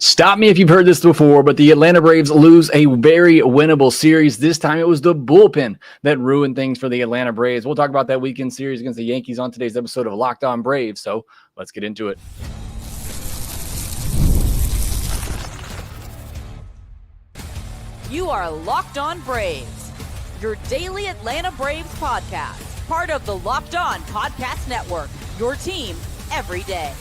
Stop me if you've heard this before, but the Atlanta Braves lose a very winnable series. This time it was the bullpen that ruined things for the Atlanta Braves. We'll talk about that weekend series against the Yankees on today's episode of Locked On Braves. So let's get into it. You are Locked On Braves, your daily Atlanta Braves podcast, part of the Locked On Podcast Network, your team every day.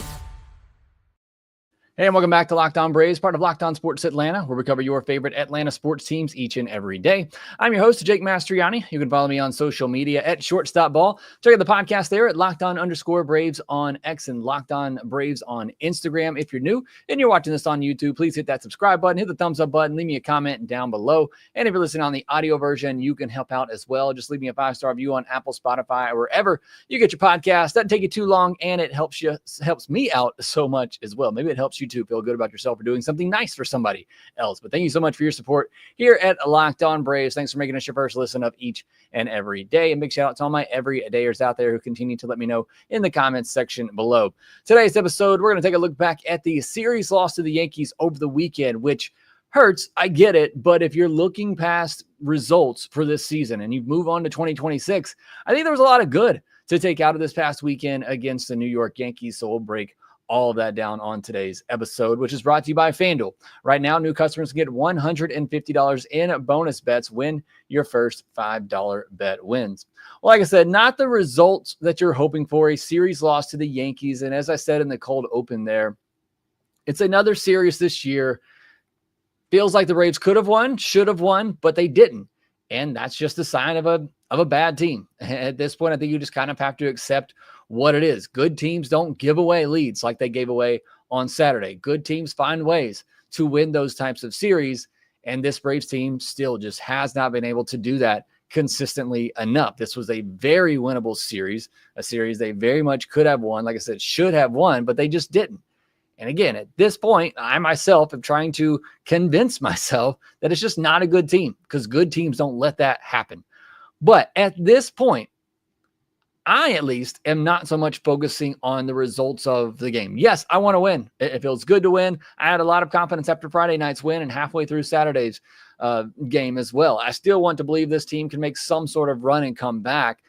Hey, and welcome back to Locked On Braves, part of Locked On Sports Atlanta, where we cover your favorite Atlanta sports teams each and every day. I'm your host, Jake Mastriani. You can follow me on social media at ShortstopBall. Check out the podcast there at LockedOn_Braves on X and Locked On Braves on Instagram. If you're new and you're watching this on YouTube, please hit that subscribe button, hit the thumbs up button, leave me a comment down below. And if you're listening on the audio version, you can help out as well. Just leave me a 5-star review on Apple, Spotify, or wherever you get your podcast. Doesn't take you too long, and it helps me out so much as well. Maybe it helps you to feel good about yourself for doing something nice for somebody else. But thank you so much for your support here at Locked On Braves. Thanks for making us your first listen of each and every day. And big shout out to all my everydayers out there who continue to let me know in the comments section below. Today's episode, we're going to take a look back at the series loss to the Yankees over the weekend, which hurts. I get it. But if you're looking past results for this season and you move on to 2026, I think there was a lot of good to take out of this past weekend against the New York Yankees. So we'll break all of that down on today's episode, which is brought to you by FanDuel. Right now, new customers can get $150 in bonus bets when your first $5 bet wins. Well, like I said, not the results that you're hoping for. A series loss to the Yankees. And as I said in the cold open there, it's another series this year. Feels like the Braves could have won, should have won, but they didn't. And that's just a sign of a bad team. At this point, I think you just kind of have to accept what it is. Good teams don't give away leads like they gave away on Saturday. Good teams find ways to win those types of series, and this Braves team still just has not been able to do that consistently enough. This was a very winnable series, a series they very much could have won. Like I said, should have won, but they just didn't. And again, at this point, I myself am trying to convince myself that it's just not a good team, because good teams don't let that happen. But at this point, I at least am not so much focusing on the results of the game. Yes, I want to win. It feels good to win. I had a lot of confidence after Friday night's win and halfway through Saturday's game as well. I still want to believe this team can make some sort of run and come back.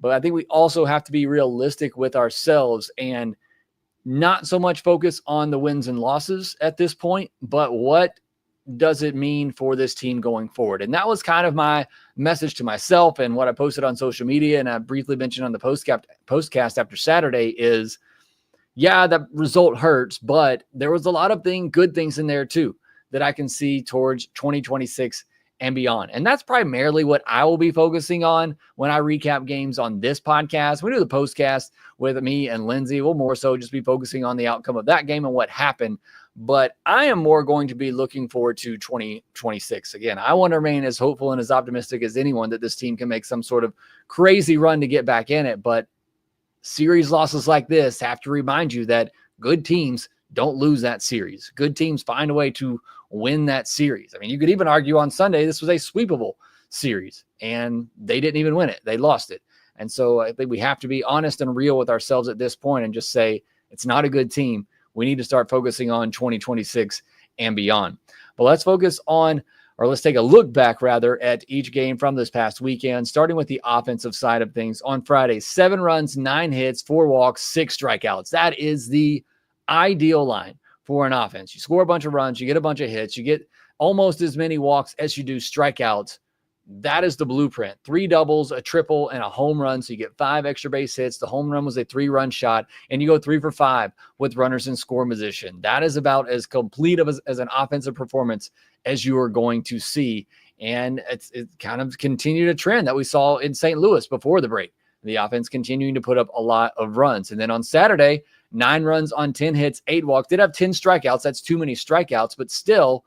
But I think we also have to be realistic with ourselves and not so much focus on the wins and losses at this point, but what does it mean for this team going forward? And that was kind of my message to myself and what I posted on social media. And I briefly mentioned on the postcast after Saturday is, yeah, that result hurts, but there was a lot of good things in there too, that I can see towards 2026 and beyond. And that's primarily what I will be focusing on when I recap games on this podcast. We do the postcast with me and Lindsay. We'll more so just be focusing on the outcome of that game and what happened. But I am more going to be looking forward to 2026. Again, I want to remain as hopeful and as optimistic as anyone that this team can make some sort of crazy run to get back in it. But series losses like this have to remind you that good teams don't lose that series. Good teams find a way to win that series. I mean, you could even argue on Sunday this was a sweepable series, and they didn't even win it. They lost it. And so I think we have to be honest and real with ourselves at this point and just say it's not a good team. We need to start focusing on 2026 and beyond. But let's take a look back rather at each game from this past weekend, starting with the offensive side of things. On Friday, 7 runs, 9 hits, 4 walks, 6 strikeouts. That is the ideal line for an offense. You score a bunch of runs, you get a bunch of hits, you get almost as many walks as you do strikeouts. That is the blueprint. 3 doubles, a triple, and a home run. So you get 5 extra base hits. The home run was a 3-run shot, and you go 3 for 5 with runners in score position. That is about as complete of as an offensive performance as you are going to see. And it kind of continued a trend that we saw in St. Louis before the break. The offense continuing to put up a lot of runs. And then on Saturday, 9 runs on 10 hits, 8 walks. Did have 10 strikeouts. That's too many strikeouts, but still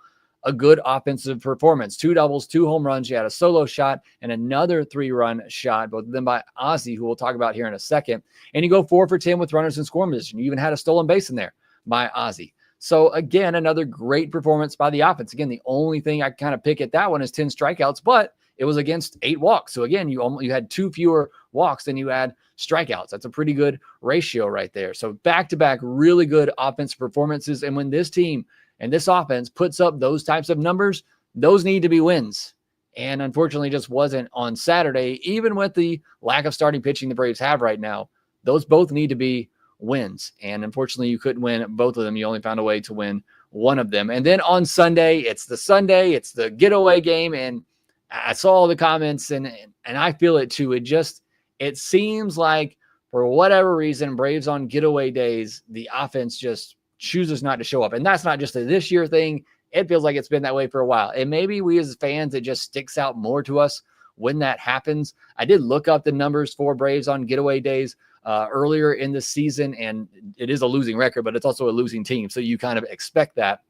a good offensive performance. 2 doubles, 2 home runs. You had a solo shot and another 3-run shot, both of them by Ozzie, who we'll talk about here in a second. And you go 4 for 10 with runners in scoring position. You even had a stolen base in there by Ozzie. So again, another great performance by the offense. Again, the only thing I kind of pick at that one is 10 strikeouts, but it was against 8 walks. So again, you had 2 fewer walks than you had strikeouts. That's a pretty good ratio right there. So back-to-back really good offensive performances. And when this team and this offense puts up those types of numbers, those need to be wins. And unfortunately, just wasn't on Saturday, even with the lack of starting pitching the Braves have right now. Those both need to be wins. And unfortunately, you couldn't win both of them. You only found a way to win one of them. And then on Sunday, it's the getaway game. And I saw all the comments and I feel it too. It seems like for whatever reason, Braves on getaway days, the offense just chooses not to show up. And that's not just a this year thing. It feels like it's been that way for a while. And maybe we as fans, it just sticks out more to us when that happens. I did look up the numbers for Braves on getaway days earlier in the season, and it is a losing record, but it's also a losing team. So you kind of expect that.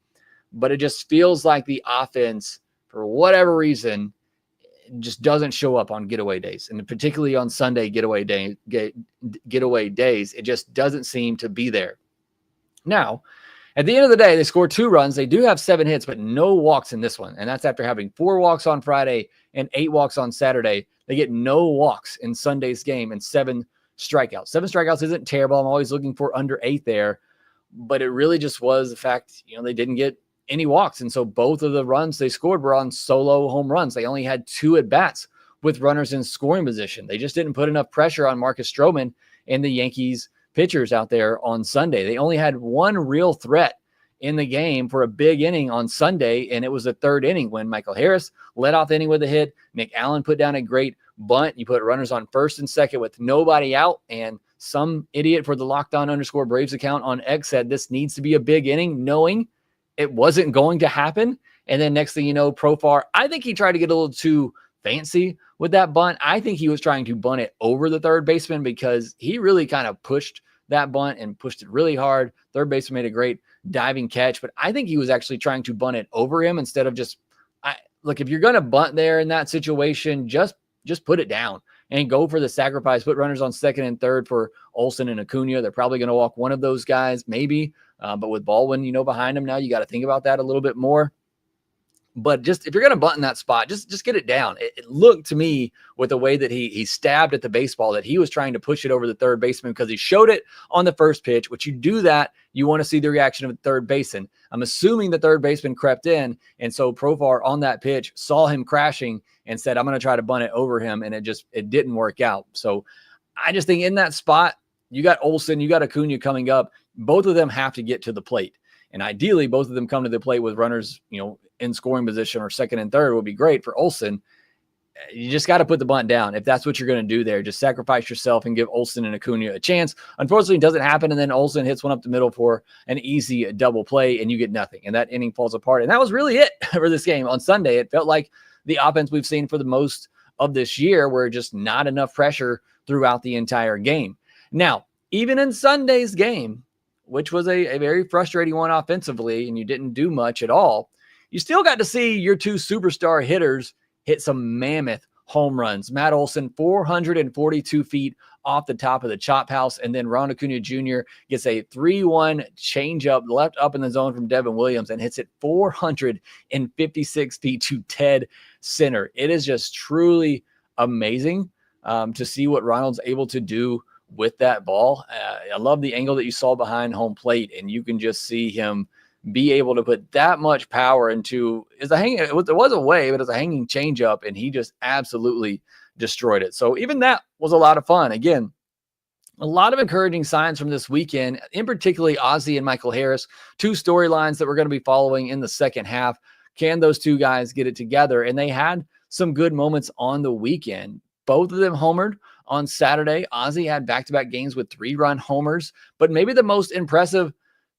But it just feels like the offense, for whatever reason, just doesn't show up on getaway days. And particularly on Sunday getaway days, it just doesn't seem to be there. Now, at the end of the day, they scored 2 runs. They do have 7 hits, but no walks in this one. And that's after having 4 walks on Friday and 8 walks on Saturday. They get no walks in Sunday's game and 7 strikeouts. 7 strikeouts isn't terrible. I'm always looking for under 8 there. But it really just was the fact, they didn't get any walks. And so both of the runs they scored were on solo home runs. They only had 2 at-bats with runners in scoring position. They just didn't put enough pressure on Marcus Stroman and the Yankees pitchers out there on Sunday. They only had 1 real threat in the game for a big inning on Sunday, and it was the 3rd inning when Michael Harris led off the inning with a hit. Nick Allen put down a great bunt. You put runners on first and second with nobody out, and some idiot for the _Braves account on X said this needs to be a big inning, knowing it wasn't going to happen. And then next thing you know, Profar, I think he tried to get a little too fancy with that bunt. I think he was trying to bunt it over the third baseman because he really kind of pushed that bunt and pushed it really hard. Third baseman made a great diving catch, but I think he was actually trying to bunt it over him instead of just look, if you're going to bunt there in that situation, just put it down and go for the sacrifice. Put runners on second and third for Olsen and Acuna. They're probably going to walk one of those guys, maybe. But with Baldwin, behind him now, you got to think about that a little bit more. But just if you're going to bunt in that spot, just get it down. It looked to me with the way that he stabbed at the baseball that he was trying to push it over the third baseman because he showed it on the first pitch. Which you do that, you want to see the reaction of the third baseman. I'm assuming the third baseman crept in, and so Profar on that pitch saw him crashing and said, "I'm going to try to bunt it over him," and it didn't work out. So I just think in that spot, you got Olsen, you got Acuna coming up. Both of them have to get to the plate. And ideally, both of them come to the plate with runners, in scoring position or second and third would be great for Olsen. You just got to put the bunt down. If that's what you're going to do there, just sacrifice yourself and give Olsen and Acuna a chance. Unfortunately, it doesn't happen. And then Olsen hits one up the middle for an easy double play and you get nothing. And that inning falls apart. And that was really it for this game on Sunday. It felt like the offense we've seen for the most of this year where just not enough pressure throughout the entire game. Now, even in Sunday's game, which was a very frustrating one offensively, and you didn't do much at all, you still got to see your 2 superstar hitters hit some mammoth home runs. Matt Olson, 442 feet off the top of the chop house, and then Ron Acuna Jr. gets a 3-1 changeup left up in the zone from Devin Williams and hits it 456 feet to dead center. It is just truly amazing to see what Ronald's able to do with that ball. I love the angle that you saw behind home plate, and you can just see him be able to put that much power into it was a wave, but it's a hanging changeup, and he just absolutely destroyed it. So even that was a lot of fun. Again, a lot of encouraging signs from this weekend, in particularly Ozzie and Michael Harris, 2 storylines that we're going to be following in the second half. Can those 2 guys get it together? And they had some good moments on the weekend. Both of them homered on Saturday. Ozzie had back-to-back games with 3-run homers, but maybe the most impressive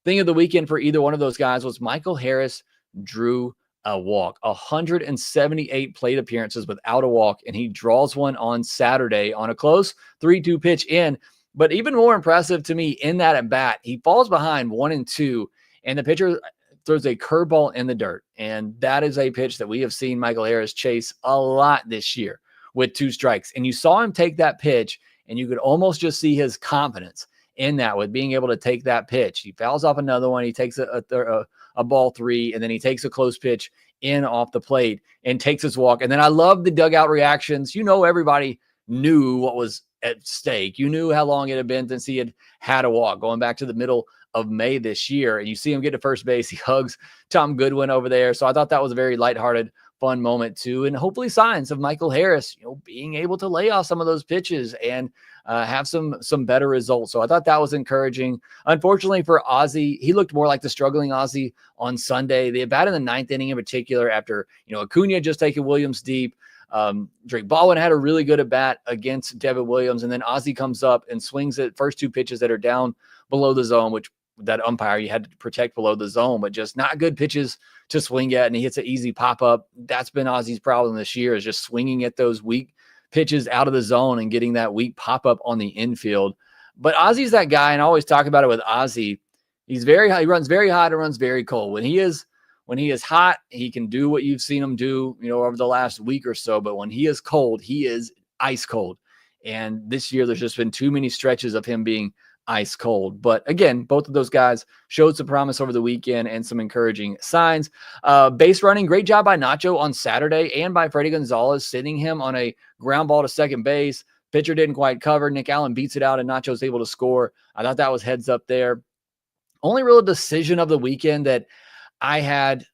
thing of the weekend for either one of those guys was Michael Harris drew a walk, 178 plate appearances without a walk, and he draws one on Saturday on a close 3-2 pitch in. But even more impressive to me in that at bat, he falls behind 1-2, and the pitcher throws a curveball in the dirt. And that is a pitch that we have seen Michael Harris chase a lot this year with 2 strikes. And you saw him take that pitch, and you could almost just see his confidence in that with being able to take that pitch. He fouls off another one. He takes a a ball 3, and then he takes a close pitch in off the plate and takes his walk. And then I love the dugout reactions. Everybody knew what was at stake. You knew how long it had been since he had a walk, going back to the middle of May this year. And you see him get to first base. He hugs Tom Goodwin over there. So I thought that was a very lighthearted, fun moment too. And hopefully signs of Michael Harris, being able to lay off some of those pitches and have some better results. So I thought that was encouraging. Unfortunately for Ozzie, he looked more like the struggling Ozzie on Sunday. The at-bat in the 9th inning in particular, after, Acuna had just taken Williams deep. Drake Baldwin had a really good at-bat against Devin Williams, and then Ozzie comes up and swings at first 2 pitches that are down below the zone, which that umpire you had to protect below the zone, but just not good pitches to swing at, and he hits an easy pop-up. That's been Ozzie's problem this year, is just swinging at those weak pitches out of the zone and getting that weak pop-up on the infield. But Ozzie's that guy, and I always talk about it with Ozzie. He's very high. He runs very hot and runs very cold. When he is hot, he can do what you've seen him do, over the last week or so. But when he is cold, he is ice cold. And this year, there's just been too many stretches of him being ice cold. But again, both of those guys showed some promise over the weekend and some encouraging signs. Base running, great job by Nacho on Saturday and by Freddie Gonzalez, sitting him on a ground ball to second base. Pitcher didn't quite cover. Nick Allen beats it out, and Nacho's able to score. I thought that was heads up there. Only real decision of the weekend that I had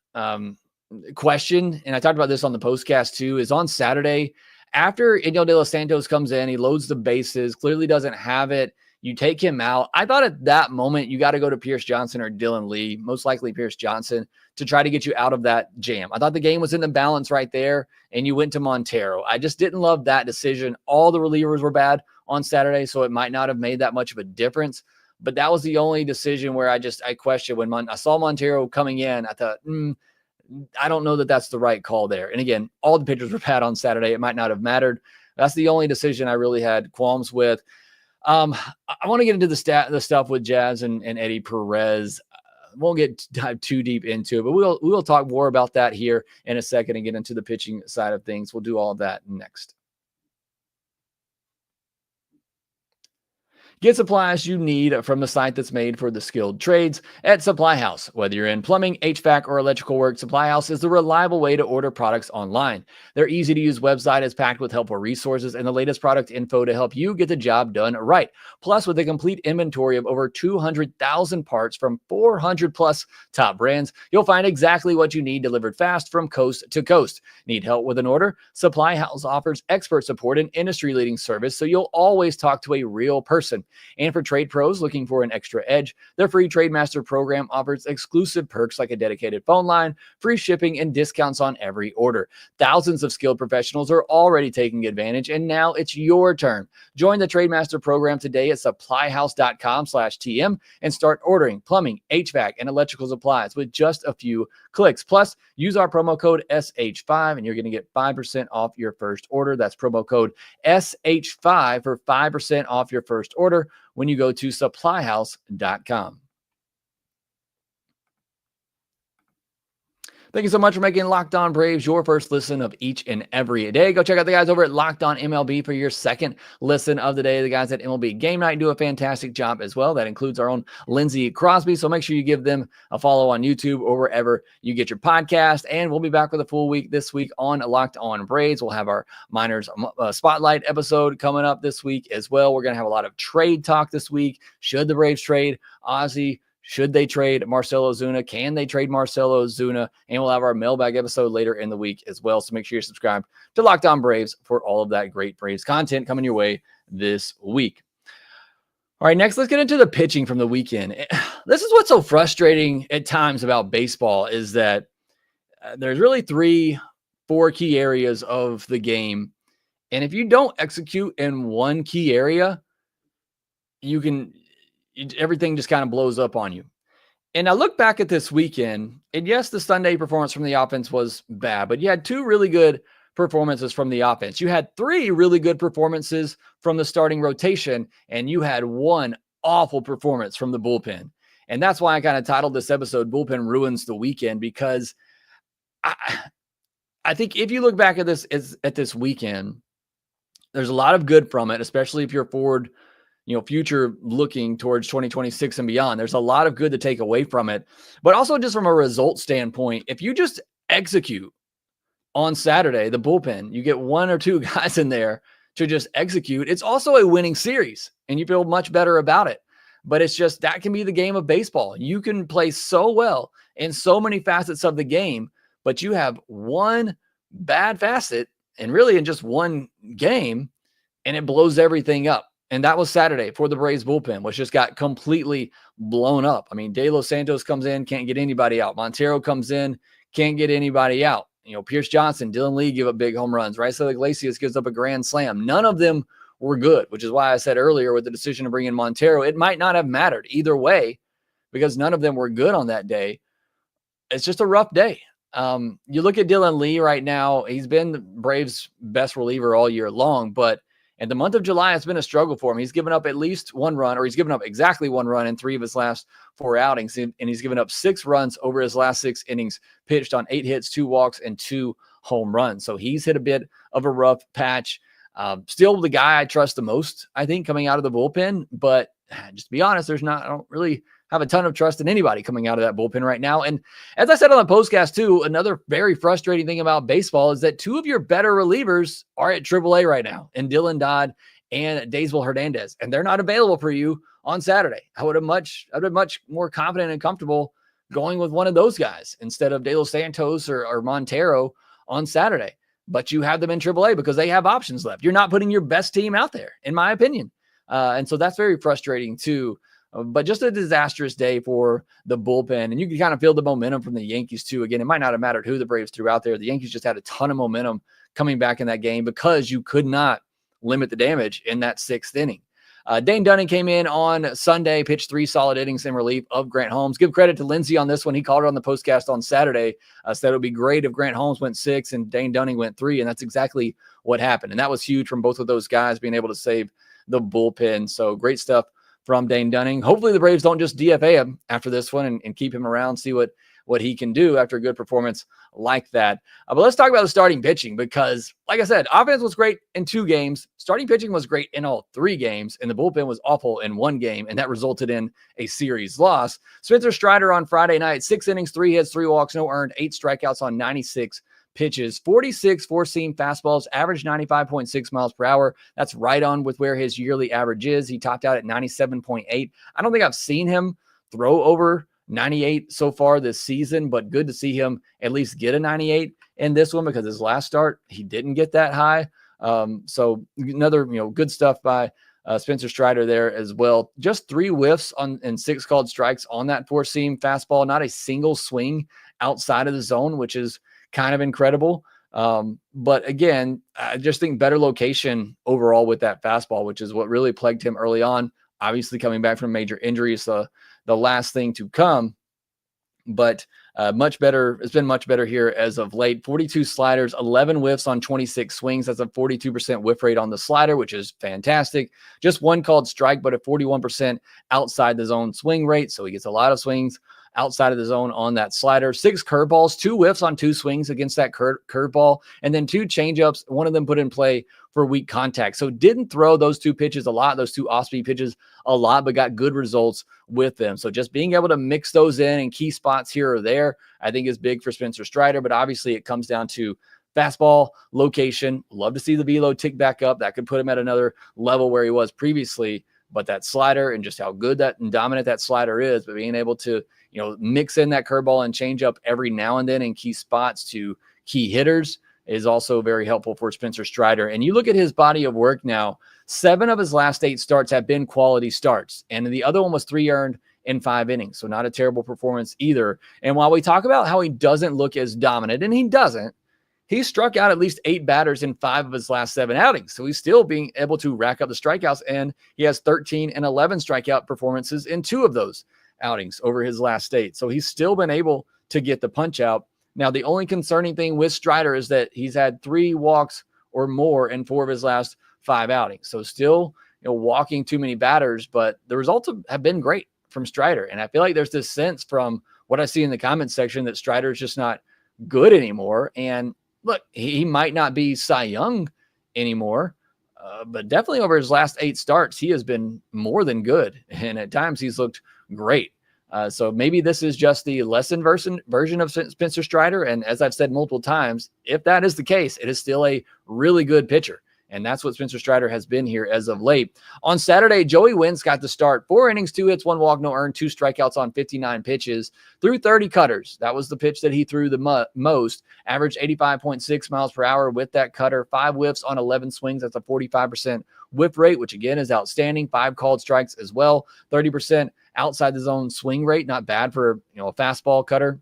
questioned, and I talked about this on the postcast too, is on Saturday. After Iñigo de los Santos comes in, he loads the bases, clearly doesn't have it. You take him out. I thought at that moment you got to go to Pierce Johnson or Dylan Lee, most likely Pierce Johnson, to try to get you out of that jam. I thought the game was in the balance right there, and you went to Montero. I just didn't love that decision. All the relievers were bad on Saturday, so it might not have made that much of a difference. But that was the only decision where I questioned. When I saw Montero coming in, I thought, I don't know that that's the right call there. And again, all the pitchers were bad on Saturday. It might not have mattered. That's the only decision I really had qualms with. I want to get into the stuff with Jazz and Eddie Perez. Won't dive too deep into it, but we will talk more about that here in a second and get into the pitching side of things. We'll do all of that next. Get supplies you need from the site that's made for the skilled trades at Supply House. Whether you're in plumbing, HVAC, or electrical work, Supply House is the reliable way to order products online. Their easy-to-use website is packed with helpful resources and the latest product info to help you get the job done right. Plus, with a complete inventory of over 200,000 parts from 400-plus top brands, you'll find exactly what you need delivered fast from coast to coast. Need help with an order? Supply House offers expert support and industry-leading service, so you'll always talk to a real person. And for trade pros looking for an extra edge, their free TradeMaster program offers exclusive perks like a dedicated phone line, free shipping, and discounts on every order. Thousands of skilled professionals are already taking advantage, and now it's your turn. Join the TradeMaster program today at supplyhouse.com/TM and start ordering plumbing, HVAC, and electrical supplies with just a few clicks. Plus, use our promo code SH5 and you're going to get 5% off your first order. That's promo code SH5 for 5% off your first order when you go to supplyhouse.com. Thank you so much for making Locked On Braves your first listen of each and every day. Go check out the guys over at Locked On MLB for your second listen of the day. The guys at MLB Game Night do a fantastic job as well. That includes our own Lindsey Crosby. So make sure you give them a follow on YouTube or wherever you get your podcast. And we'll be back with a full week this week on Locked On Braves. We'll have our Miners Spotlight episode coming up this week as well. We're going to have a lot of trade talk this week. Should the Braves trade Ozzie? Should they trade Marcell Ozuna? Can they trade Marcell Ozuna? And we'll have our mailbag episode later in the week as well. So make sure you're subscribed to Locked On Braves for all of that great Braves content coming your way this week. All right, next, let's get into the pitching from the weekend. This is what's so frustrating at times about baseball is that there's really 3-4 key areas of the game. And if you don't execute in one key area, everything just kind of blows up on you. And I look back at this weekend, and yes, the Sunday performance from the offense was bad, but you had 2 really good performances from the offense. You had 3 really good performances from the starting rotation, and you had 1 awful performance from the bullpen. And that's why I kind of titled this episode, Bullpen Ruins the Weekend, because I think if you look back at this weekend, there's a lot of good from it, especially if you're forward future looking towards 2026 and beyond. There's a lot of good to take away from it, but also just from a result standpoint, if you just execute on Saturday, the bullpen, you get one or two guys in there to just execute. It's also a winning series and you feel much better about it. But it's just, that can be the game of baseball. You can play so well in so many facets of the game, but you have one bad facet and really in just one game and it blows everything up. And that was Saturday for the Braves bullpen, which just got completely blown up. I mean, De Los Santos comes in, can't get anybody out. Montero comes in, can't get anybody out. Pierce Johnson, Dylan Lee give up big home runs, right? So Iglesias gives up a grand slam. None of them were good, which is why I said earlier with the decision to bring in Montero, it might not have mattered either way because none of them were good on that day. It's just a rough day. You look at Dylan Lee right now, he's been the Braves' best reliever all year long, but in the month of July, it's been a struggle for him. He's given up at least one run, or he's given up exactly one run in 3 of his last 4 outings, and he's given up 6 runs over his last 6 innings pitched on 8 hits, 2 walks, and 2 home runs. So he's hit a bit of a rough patch. Still the guy I trust the most, I think, coming out of the bullpen, but just to be honest, I don't really have a ton of trust in anybody coming out of that bullpen right now. And as I said on the postcast too, another very frustrating thing about baseball is that 2 of your better relievers are at AAA right now, and Dylan Dodd and Daysville Hernandez, and they're not available for you on Saturday. I'd been much more confident and comfortable going with one of those guys instead of De Los Santos or Montero on Saturday. But you have them in AAA because they have options left. You're not putting your best team out there, in my opinion. And so that's very frustrating too. But just a disastrous day for the bullpen. And you can kind of feel the momentum from the Yankees too. Again, it might not have mattered who the Braves threw out there. The Yankees just had a ton of momentum coming back in that game because you could not limit the damage in that 6th inning. Dane Dunning came in on Sunday, pitched 3 solid innings in relief of Grant Holmes. Give credit to Lindsey on this one. He called it on the postcast on Saturday. Said it would be great if Grant Holmes went 6 and Dane Dunning went 3, and that's exactly what happened. And that was huge from both of those guys being able to save the bullpen. So great stuff from Dane Dunning. Hopefully the Braves don't just DFA him after this one and keep him around, see what he can do after a good performance like that. But let's talk about the starting pitching because, like I said, offense was great in 2 games. Starting pitching was great in all 3 games, and the bullpen was awful in 1 game, and that resulted in a series loss. Spencer Strider on Friday night, 6 innings, 3 hits, 3 walks, no earned, 8 strikeouts on 96 pitches, 46 four-seam fastballs, average 95.6 miles per hour. That's right on with where his yearly average is. He topped out at 97.8. I don't think I've seen him throw over 98 so far this season, but good to see him at least get a 98 in this one because his last start, he didn't get that high. So another, good stuff by Spencer Strider there as well. Just 3 whiffs and 6 called strikes on that four-seam fastball. Not a single swing outside of the zone, which is kind of incredible. But again, I just think better location overall with that fastball, which is what really plagued him early on. Obviously coming back from major injuries, the last thing to come, but much better. It's been much better here as of late. 42 sliders, 11 whiffs on 26 swings. That's a 42% whiff rate on the slider, which is fantastic. Just 1 called strike, but a 41% outside the zone swing rate. So he gets a lot of swings outside of the zone on that slider. 6 curveballs, 2 whiffs on 2 swings against that curveball, and then 2 changeups. One of them put in play for weak contact. So didn't throw those 2 pitches a lot, those 2 off-speed pitches a lot, but got good results with them. So just being able to mix those in key spots here or there, I think is big for Spencer Strider. But obviously it comes down to fastball location. Love to see the velo tick back up. That could put him at another level where he was previously. But that slider and just how good that and dominant that slider is, but being able to, mix in that curveball and change up every now and then in key spots to key hitters is also very helpful for Spencer Strider. And you look at his body of work now, 7 of his last 8 starts have been quality starts. And the other one was 3 earned in 5 innings. So not a terrible performance either. And while we talk about how he doesn't look as dominant, and he doesn't, he struck out at least 8 batters in 5 of his last 7 outings. So he's still being able to rack up the strikeouts, and he has 13 and 11 strikeout performances in 2 of those outings over his last 8. So he's still been able to get the punch out. Now, the only concerning thing with Strider is that he's had 3 walks or more in 4 of his last 5 outings. So still, walking too many batters, but the results have been great from Strider. And I feel like there's this sense from what I see in the comments section that Strider is just not good anymore. And look, he might not be Cy Young anymore, But definitely over his last 8 starts, he has been more than good. And at times he's looked great. So maybe this is just the lessened version of Spencer Strider. And as I've said multiple times, if that is the case, it is still a really good pitcher. And that's what Spencer Strider has been here as of late. On Saturday, Joey Wentz got the start. 4 innings, 2 hits, 1 walk, no earned, 2 strikeouts on 59 pitches. Threw 30 cutters. That was the pitch that he threw the most. Averaged 85.6 miles per hour with that cutter. 5 whiffs on 11 swings. That's a 45% whiff rate, which again is outstanding. 5 called strikes as well. 30% outside the zone swing rate. Not bad for a fastball cutter.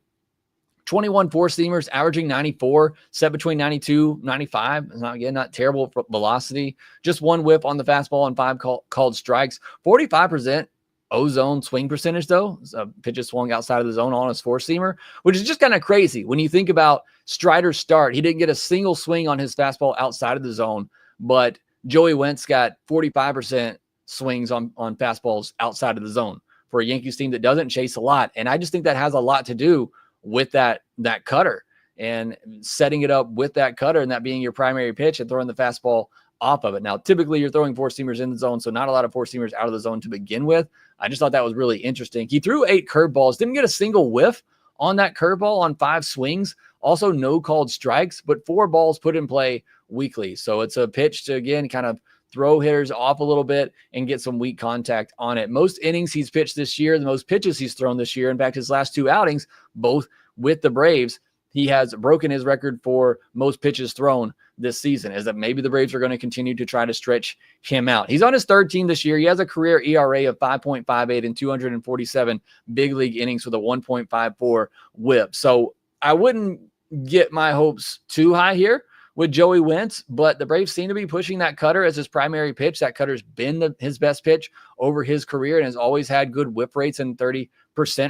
21 four-seamers, averaging 94, set between 92, 95. Not terrible velocity. Just 1 whiff on the fastball and 5 called strikes. 45% O-zone swing percentage, though. Pitches swung outside of the zone on his four-seamer, which is just kind of crazy. When you think about Strider's start, he didn't get a single swing on his fastball outside of the zone, but Joey Wentz got 45% swings on fastballs outside of the zone for a Yankees team that doesn't chase a lot. And I just think that has a lot to do with that cutter and setting it up with that cutter and that being your primary pitch and throwing the fastball off of it. Now, typically you're throwing four-seamers in the zone, so not a lot of four-seamers out of the zone to begin with. I just thought that was really interesting. He threw 8 curveballs, didn't get a single whiff on that curveball on 5 swings. Also no called strikes, but 4 balls put in play weekly. So it's a pitch to, again, kind of throw hitters off a little bit and get some weak contact on it. Most innings he's pitched this year, the most pitches he's thrown this year. In fact, his last 2 outings, both with the Braves, he has broken his record for most pitches thrown this season. Is that maybe the Braves are going to continue to try to stretch him out. He's on his 3rd team this year. He has a career ERA of 5.58 in 247 big league innings with a 1.54 whip. So I wouldn't get my hopes too high here with Joey Wentz, but the Braves seem to be pushing that cutter as his primary pitch. That cutter's been his best pitch over his career and has always had good whip rates in 30%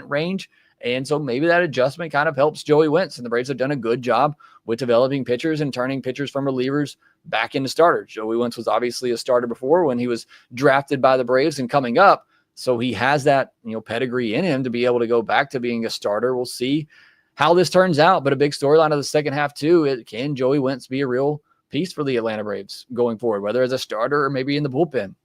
range. And so maybe that adjustment kind of helps Joey Wentz, and the Braves have done a good job with developing pitchers and turning pitchers from relievers back into starters. Joey Wentz was obviously a starter before when he was drafted by the Braves and coming up. So he has that, pedigree in him to be able to go back to being a starter. We'll see how this turns out, but a big storyline of the second half too. Can Joey Wentz be a real piece for the Atlanta Braves going forward, whether as a starter or maybe in the bullpen?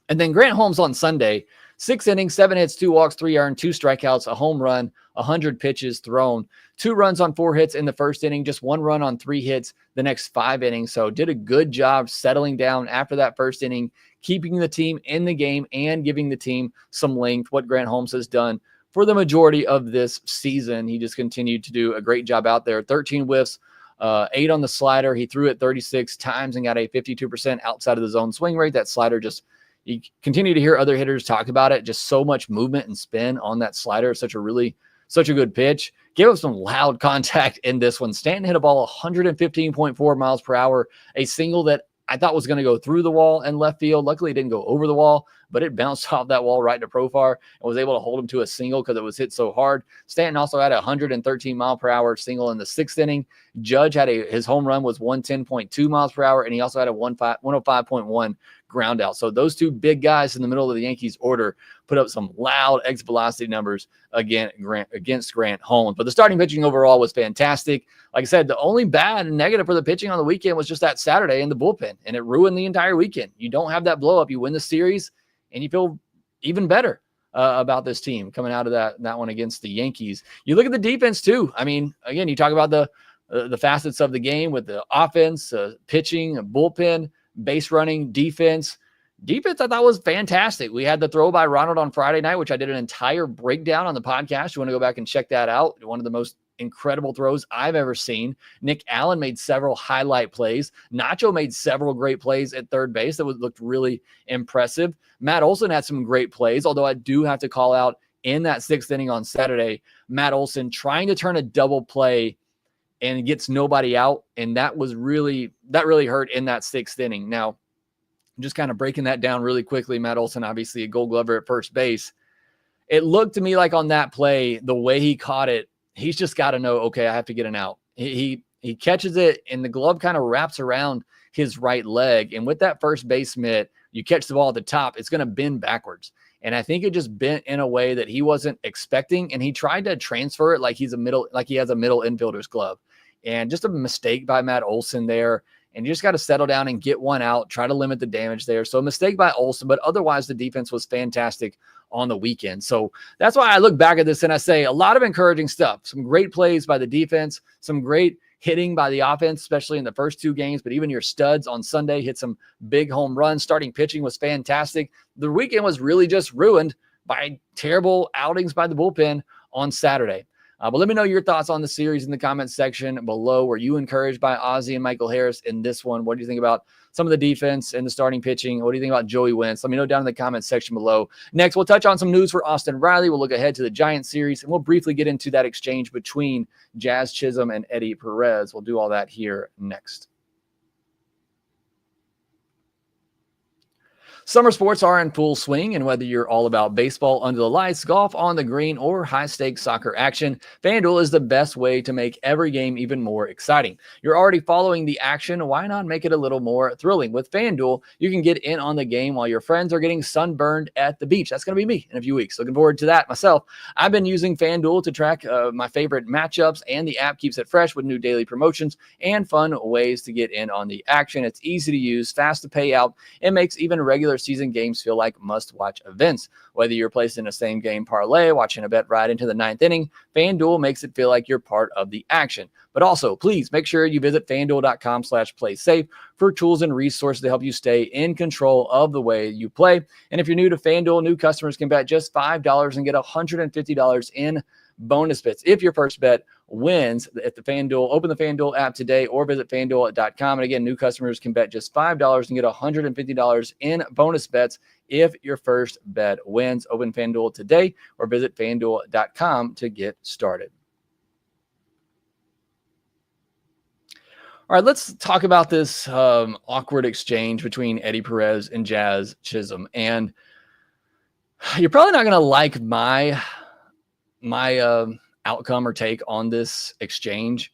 And then Grant Holmes on Sunday, 6 innings, 7 hits, 2 walks, 3 earned, 2 strikeouts, a home run, 100 pitches thrown, 2 runs on 4 hits in the first inning, just 1 run on 3 hits the next 5 innings. So did a good job settling down after that first inning, keeping the team in the game and giving the team some length, what Grant Holmes has done for the majority of this season. He just continued to do a great job out there. 13 whiffs, 8 on the slider. He threw it 36 times and got a 52% outside of the zone swing rate. That slider just, you continue to hear other hitters talk about it. Just so much movement and spin on that slider. Such a good pitch. Gave up some loud contact in this one. Stanton hit a ball 115.4 miles per hour, a single that I thought was going to go through the wall and left field. Luckily, it didn't go over the wall, but it bounced off that wall right to Profar and was able to hold him to a single because it was hit so hard. Stanton also had a 113 mile per hour single in the 6th inning. Judge had his home run was 110.2 miles per hour, and he also had a 105.1 ground out. So those 2 big guys in the middle of the Yankees order put up some loud exit velocity numbers against Grant Holmes. But the starting pitching overall was fantastic. Like I said, the only bad and negative for the pitching on the weekend was just that Saturday in the bullpen, and it ruined the entire weekend. You don't have that blow up. You win the series, and you feel even better about this team coming out of that one against the Yankees. You look at the defense too. I mean, again, you talk about the facets of the game with the offense, pitching, bullpen, base running, defense. Defense, I thought, was fantastic. We had the throw by Ronald on Friday night, which I did an entire breakdown on the podcast. You want to go back and check that out. One of the most incredible throws I've ever seen. Nick Allen made several highlight plays. Nacho made several great plays at third base that looked really impressive. Matt Olson had some great plays, although I do have to call out in that 6th inning on Saturday, Matt Olson trying to turn a double play and gets nobody out. And that really hurt in that 6th inning. Now, just kind of breaking that down really quickly, Matt Olson, obviously a Gold Glover at first base. It looked to me like on that play, the way he caught it, he's just got to know, okay, I have to get an out. He catches it, and the glove kind of wraps around his right leg. And with that first base mitt, you catch the ball at the top, it's going to bend backwards. And I think it just bent in a way that he wasn't expecting. And he tried to transfer it like he has a middle infielder's glove. And just a mistake by Matt Olson there. and you just got to settle down and get one out, try to limit the damage there. So a mistake by Olsen, but otherwise the defense was fantastic on the weekend. So that's why I look back at this and I say a lot of encouraging stuff, some great plays by the defense, some great hitting by the offense, especially in the first 2 games, but even your studs on Sunday hit some big home runs. Starting pitching was fantastic. The weekend was really just ruined by terrible outings by the bullpen on Saturday. But let me know your thoughts on the series in the comments section below. Were you encouraged by Ozzie and Michael Harris in this one? What do you think about some of the defense and the starting pitching? What do you think about Joey Wentz? Let me know down in the comments section below. Next, we'll touch on some news for Austin Riley. We'll look ahead to the Giants series, and we'll briefly get into that exchange between Jazz Chisholm and Eddie Perez. We'll do all that here next. Summer sports are in full swing, and whether you're all about baseball under the lights, golf on the green, or high-stakes soccer action, FanDuel is the best way to make every game even more exciting. You're already following the action. Why not make it a little more thrilling? With FanDuel, you can get in on the game while your friends are getting sunburned at the beach. That's going to be me in a few weeks. Looking forward to that myself. I've been using FanDuel to track my favorite matchups, and the app keeps it fresh with new daily promotions and fun ways to get in on the action. It's easy to use, fast to pay out, and makes even regular season games feel like must-watch events. Whether you're placing a same-game parlay, watching a bet right into the 9th inning, FanDuel makes it feel like you're part of the action. But also, please make sure you visit FanDuel.com/playsafe for tools and resources to help you stay in control of the way you play. And if you're new to FanDuel, new customers can bet just $5 and get $150 in bonus bets if your first bet wins at the FanDuel. Open the FanDuel app today or visit FanDuel.com. And again, new customers can bet just $5 and get $150 in bonus bets if your first bet wins. Open FanDuel today or visit FanDuel.com to get started. All right, let's talk about this awkward exchange between Eddie Perez and Jazz Chisholm. And you're probably not going to like my outcome or take on this exchange.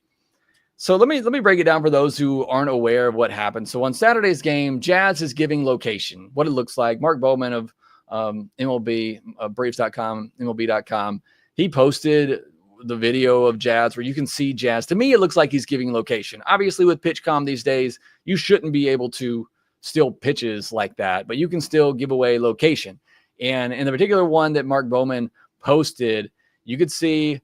So let me break it down for those who aren't aware of what happened. So on Saturday's game, Jazz is giving location, what it looks like. Mark Bowman of MLB, Braves.com, MLB.com, he posted the video of Jazz where you can see Jazz. To me, it looks like he's giving location. Obviously, with PitchCom these days, you shouldn't be able to steal pitches like that, but you can still give away location. And in the particular one that Mark Bowman posted, you could see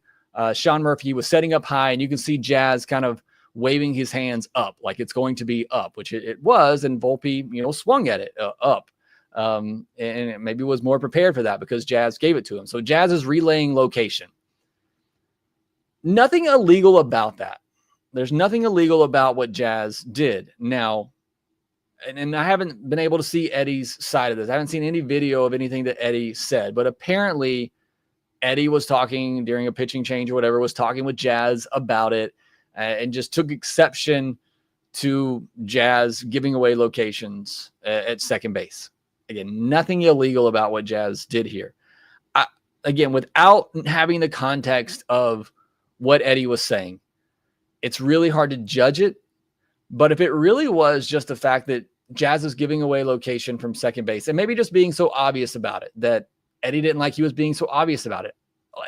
Sean Murphy was setting up high, and you can see Jazz kind of waving his hands up like it's going to be up, which it was, and Volpe, swung at it up. And it maybe was more prepared for that because Jazz gave it to him. So Jazz is relaying location. Nothing illegal about that. There's nothing illegal about what Jazz did. Now, and I haven't been able to see Eddie's side of this. I haven't seen any video of anything that Eddie said, but apparently Eddie was talking during a pitching change or whatever, was talking with Jazz about it and just took exception to Jazz giving away locations at second base. Again, nothing illegal about what Jazz did here. Again, without having the context of what Eddie was saying, it's really hard to judge it. But if it really was just the fact that Jazz is giving away location from second base and maybe just being so obvious about it that Eddie didn't like he was being so obvious about it,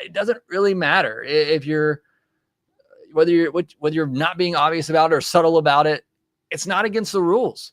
it doesn't really matter if whether you're not being obvious about it or subtle about it. It's not against the rules.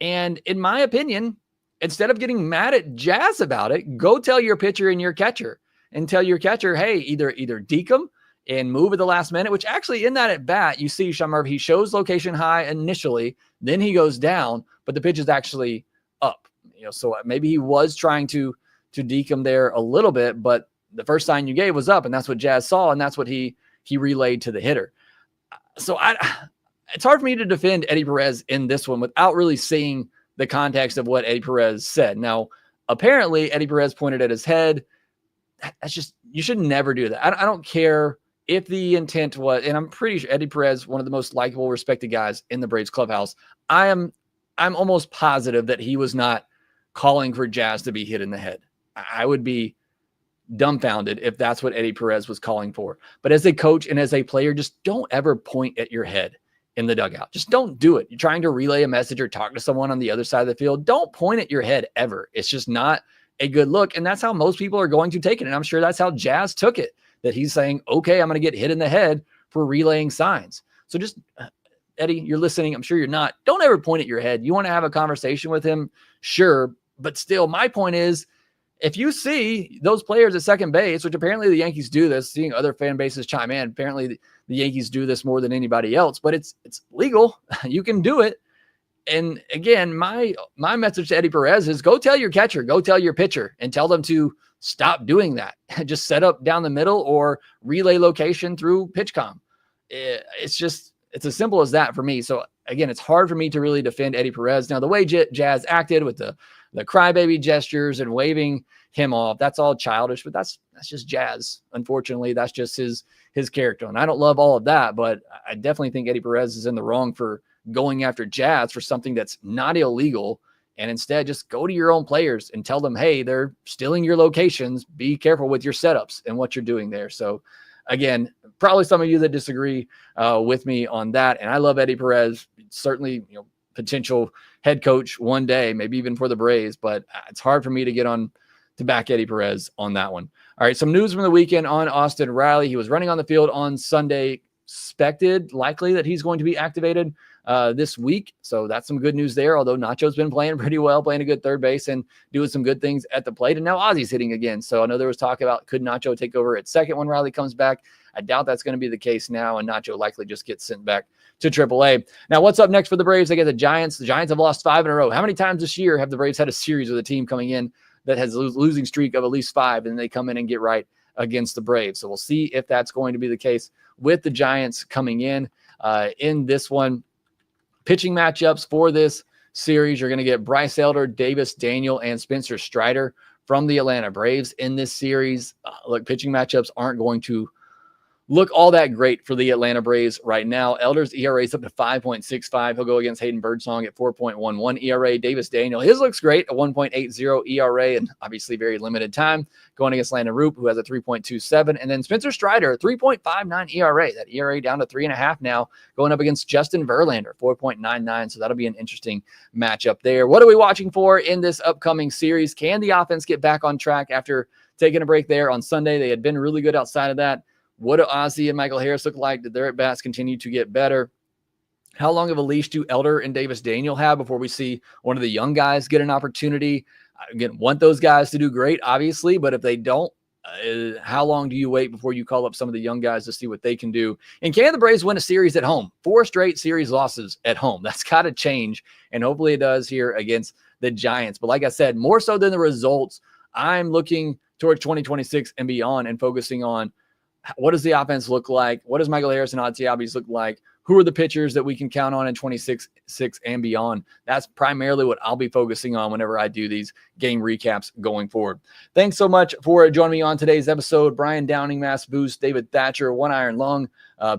And in my opinion, instead of getting mad at Jazz about it, go tell your pitcher and your catcher and tell your catcher, hey, either deke him and move at the last minute, which actually in that at bat, you see Sean Murphy, he shows location high initially, then he goes down, but the pitch is actually up. So maybe he was trying to deke him there a little bit, but the first sign you gave was up, and that's what Jazz saw, and that's what he relayed to the hitter. So it's hard for me to defend Eddie Perez in this one without really seeing the context of what Eddie Perez said. Now, apparently Eddie Perez pointed at his head. That's just, you should never do that. I don't care if the intent was, and I'm pretty sure Eddie Perez, one of the most likable, respected guys in the Braves clubhouse, I'm almost positive that he was not calling for Jazz to be hit in the head. I would be dumbfounded if that's what Eddie Perez was calling for. But as a coach and as a player, just don't ever point at your head in the dugout. Just don't do it. You're trying to relay a message or talk to someone on the other side of the field. Don't point at your head ever. It's just not a good look. And that's how most people are going to take it. And I'm sure that's how Jazz took it, that he's saying, okay, I'm going to get hit in the head for relaying signs. So just Eddie, you're listening. I'm sure you're not. Don't ever point at your head. You want to have a conversation with him? Sure. But still, my point is, if you see those players at second base, which apparently the Yankees do this, seeing other fan bases chime in, apparently the Yankees do this more than anybody else, but it's legal. You can do it. And again, my message to Eddie Perez is go tell your catcher, go tell your pitcher, and tell them to stop doing that. Just set up down the middle or relay location through PitchCom. It's as simple as that for me. So again, it's hard for me to really defend Eddie Perez. Now, the way Jazz acted with the crybaby gestures and waving him off, that's all childish, but that's just Jazz. Unfortunately, that's just his character. And I don't love all of that, but I definitely think Eddie Perez is in the wrong for going after Jazz for something that's not illegal. And instead, just go to your own players and tell them, hey, they're stealing your locations. Be careful with your setups and what you're doing there. So again, probably some of you that disagree with me on that. And I love Eddie Perez, certainly, potential head coach one day, maybe even for the Braves, but it's hard for me to get on to back Eddie Perez on that one. All right, some news from the weekend on Austin Riley. He was running on the field on Sunday, expected likely that he's going to be activated this week. So that's some good news there, although Nacho's been playing pretty well, playing a good third base and doing some good things at the plate. And now Ozzy's hitting again. So I know there was talk about could Nacho take over at second when Riley comes back. I doubt that's going to be the case now, and Nacho likely just gets sent back to AAA. Now, what's up next for the Braves? They get the Giants. The Giants have lost 5 in a row. How many times this year have the Braves had a series with a team coming in that has a losing streak of at least 5, and they come in and get right against the Braves? So we'll see if that's going to be the case with the Giants coming in this one. Pitching matchups for this series, you're going to get Bryce Elder, Davis Daniel, and Spencer Strider from the Atlanta Braves in this series. Look, pitching matchups aren't going to look all that great for the Atlanta Braves right now. Elder's ERA is up to 5.65. He'll go against Hayden Birdsong at 4.11 ERA. Davis Daniel, his looks great, a 1.80 ERA, and obviously very limited time going against Landon Roop, who has a 3.27. And then Spencer Strider, 3.59 ERA. That ERA down to 3.5 now, going up against Justin Verlander, 4.99. So that'll be an interesting matchup there. What are we watching for in this upcoming series? Can the offense get back on track after taking a break there on Sunday? They had been really good outside of that. What do Ozzy and Michael Harris look like? Did their at-bats continue to get better? How long of a leash do Elder and Davis Daniel have before we see one of the young guys get an opportunity? Again, want those guys to do great, obviously, but if they don't, how long do you wait before you call up some of the young guys to see what they can do? And can the Braves win a series at home? 4 straight series losses at home. That's got to change, and hopefully it does here against the Giants. But like I said, more so than the results, I'm looking towards 2026 and beyond and focusing on what does the offense look like? What does Michael Harris and Ozzy Albies look like? Who are the pitchers that we can count on in 26 and beyond? That's primarily what I'll be focusing on whenever I do these game recaps going forward. Thanks so much for joining me on today's episode. Brian Downing, Mass Boost, David Thatcher, One Iron Lung,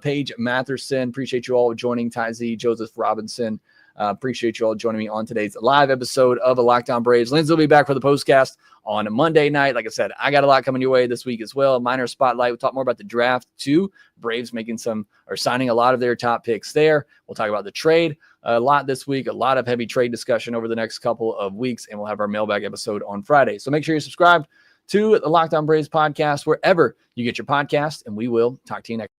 Paige Matherson. Appreciate you all joining. Ty Z, Joseph Robinson. Appreciate you all joining me on today's live episode of a Locked On Braves. Lindsay will be back for the postcast on a Monday night. Like I said, I got a lot coming your way this week as well. Minor spotlight. We'll talk more about the draft too. Braves signing a lot of their top picks there. We'll talk about the trade a lot this week. A lot of heavy trade discussion over the next couple of weeks, and we'll have our mailbag episode on Friday. So make sure you're subscribed to the Locked On Braves podcast wherever you get your podcast, and we will talk to you next.